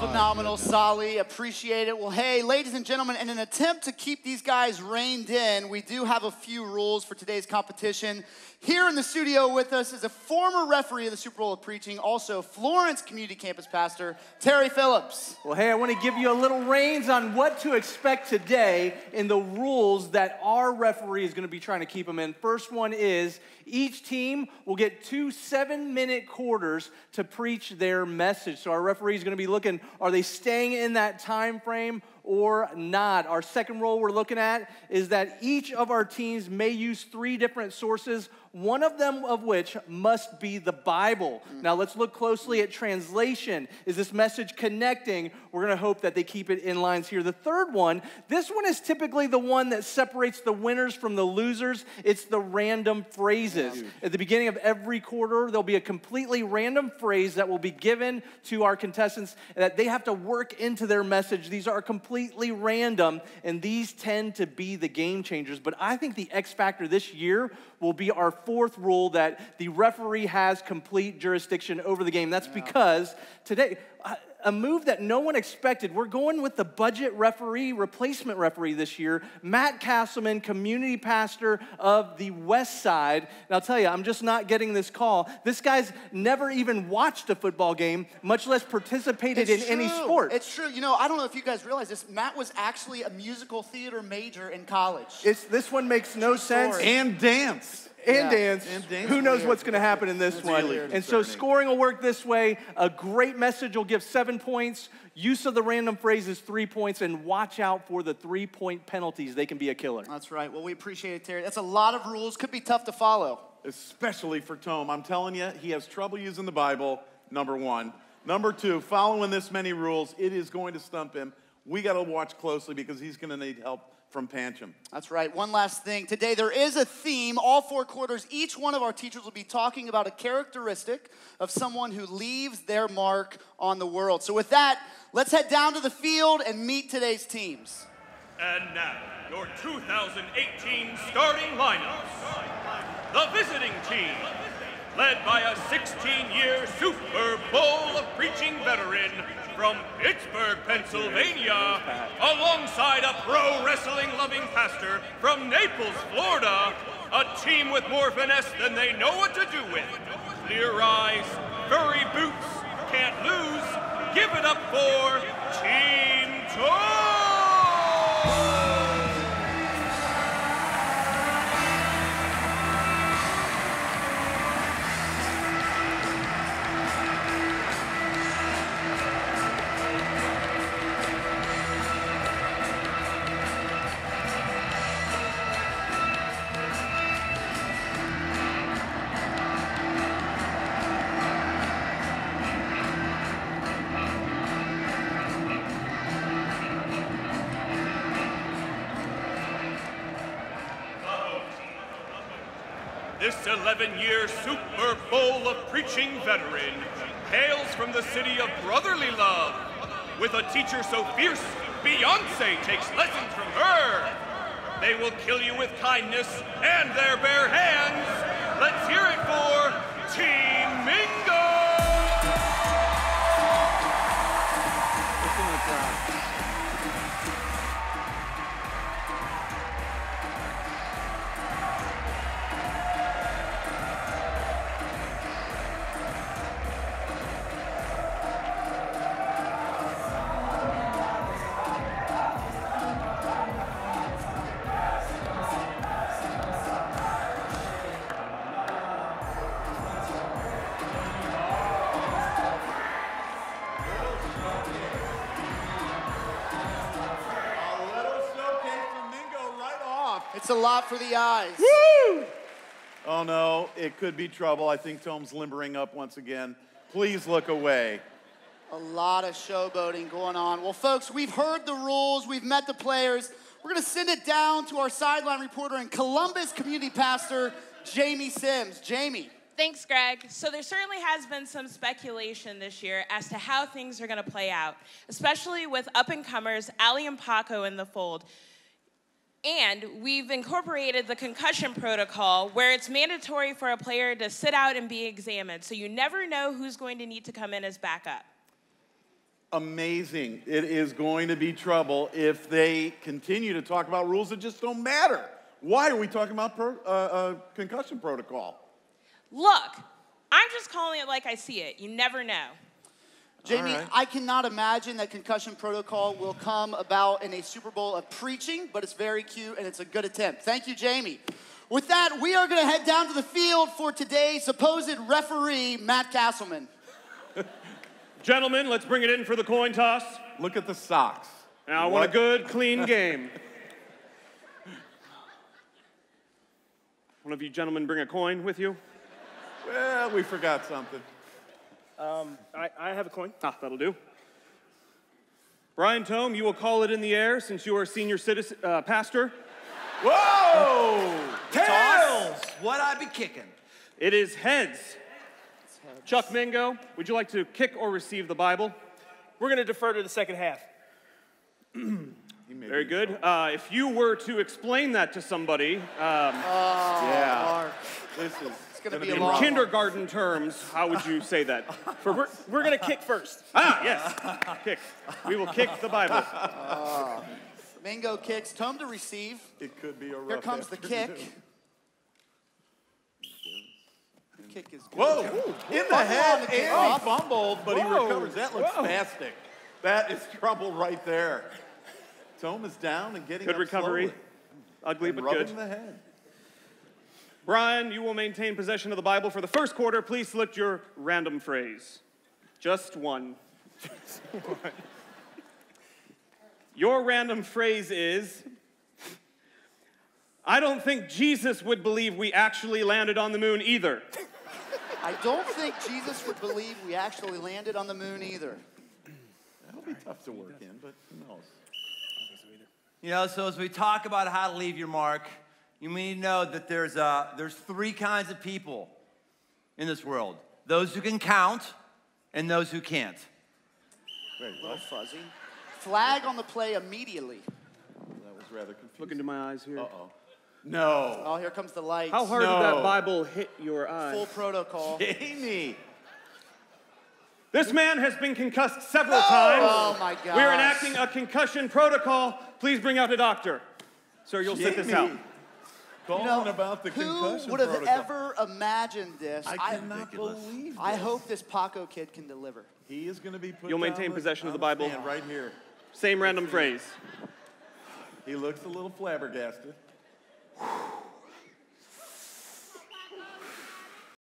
Phenomenal, Sally. Appreciate it. Well, hey, ladies and gentlemen, in an attempt to keep these guys reined in, we do have a few rules for today's competition. Here in the studio with us is a former referee of the Super Bowl of Preaching, also Florence Community Campus Pastor, Terry Phillips. Well, hey, I want to give you a little reins on what to expect today in the rules that our referee is going to be trying to keep them in. First one is each team will get 2 7-minute quarters to preach their message. So our referee is going to be looking, are they staying in that time frame or not? Our second rule we're looking at is that each of our teams may use 3 different sources, one of them of which must be the Bible. Now let's look closely at translation. Is this message connecting? We're going to hope that they keep it in lines here. The third one, this one is typically the one that separates the winners from the losers. It's the random phrases. At the beginning of every quarter, there'll be a completely random phrase that will be given to our contestants that they have to work into their message. These are completely random, and these tend to be the game changers. But I think the X factor this year will be our fourth rule, that the referee has complete jurisdiction over the game. That's because today, a move that no one expected, we're going with the budget referee, replacement referee this year, Matt Castleman, community pastor of the West Side. And I'll tell you, I'm just not getting this call. This guy's never even watched a football game, much less participated in any sport. It's true. You know, I don't know if you guys realize this. Matt was actually a musical theater major in college. This one makes no sense. And dance. And dance. Who knows what's going to happen in this one? And so scoring will work this way. A great message will give 7 points. Use of the random phrase is 3 points. And watch out for the 3-point penalties. They can be a killer. That's right. Well, we appreciate it, Terry. That's a lot of rules. Could be tough to follow. Especially for Tome. I'm telling you, he has trouble using the Bible, number 1. Number 2, following this many rules, it is going to stump him. We got to watch closely because he's going to need help from Pancham. That's right. One last thing. Today there is a theme. All 4 quarters, each one of our teachers will be talking about a characteristic of someone who leaves their mark on the world. So with that, let's head down to the field and meet today's teams. And now, your 2018 starting lineups. The visiting team, led by a 16-year Super Bowl of preaching veteran from Pittsburgh, Pennsylvania, alongside a pro wrestling-loving pastor from Naples, Florida, a team with more finesse than they know what to do with. Clear eyes, furry boots, can't lose. Give it up for Team Tome! This 11-year Super Bowl of preaching veteran hails from the city of brotherly love. With a teacher so fierce, Beyonce takes lessons from her. They will kill you with kindness and their bare hands. Let's hear it for Team Mingo! It's a lot for the eyes. Woo! Oh no, it could be trouble. I think Tome's limbering up once again. Please look away. A lot of showboating going on. Well, folks, we've heard the rules. We've met the players. We're going to send it down to our sideline reporter and Columbus community pastor, Jamie Sims. Jamie. Thanks, Greg. So there certainly has been some speculation this year as to how things are going to play out, especially with up-and-comers Ali and Paco in the fold. And we've incorporated the concussion protocol where it's mandatory for a player to sit out and be examined. So you never know who's going to need to come in as backup. amazing. It is going to be trouble if they continue to talk about rules that just don't matter. Why are we talking about concussion protocol? Look, I'm just calling it like I see it. You never know. Jamie, All right. I cannot imagine that concussion protocol will come about in a Super Bowl of preaching, but it's very cute and it's a good attempt. Thank you, Jamie. With that, we are going to head down to the field for today's supposed referee, Matt Castleman. Gentlemen, let's bring it in for the coin toss. Look at the socks. Now, I want a good, clean game. One of you gentlemen bring a coin with you? Well, we forgot something. I have a coin. Ah, that'll do. Brian Tome, you will call it in the air since you are senior citizen, pastor. Whoa! Tails! What I be kicking? It is heads. Chuck Mingo, would you like to kick or receive the Bible? We're going to defer to the second half. Very good. If you were to explain that to somebody, Yeah. Mark. This is It's going to be in a long one. kindergarten terms, how would you say that? We're going to kick first. Ah, yes. Kick. We will kick the Bible. Mingo kicks. Tome to receive. It could be a rough Here comes the afternoon. kick. The kick is good. Whoa! In the head, the kick and off. he fumbled, but he Whoa. recovers. That looks Whoa. spastic. That is trouble right there. Tome is down and getting Good up recovery. slowly. Ugly, And but rubbing good. the head. Brian, you will maintain possession of the Bible for the first quarter. Please select your random phrase. Just one. Your random phrase is, I don't think Jesus would believe we actually landed on the moon either. I don't think Jesus would believe we actually landed on the moon either. That'll be tough to work in, but who knows? You know, so as we talk about how to leave your mark, you need to know that there's three kinds of people in this world. Those who can count and those who can't. Wait, A little what? fuzzy. Flag on the play immediately. That was rather confusing. Look into my eyes here. Uh-oh. No. Oh, here comes the lights. How hard did No. that Bible hit your eye? Full protocol. Jamie. This man has been concussed several times. Oh, my God. We are enacting a concussion protocol. Please bring out a doctor. Sir, you'll sit this out. Jamie. Calling You know, about the who concussion would have protocol. ever imagined this? I cannot believe I this. hope this Paco kid can deliver. He is going to be put You'll down maintain on possession of the on Bible. stand right here. Same random phrase. He looks a little flabbergasted.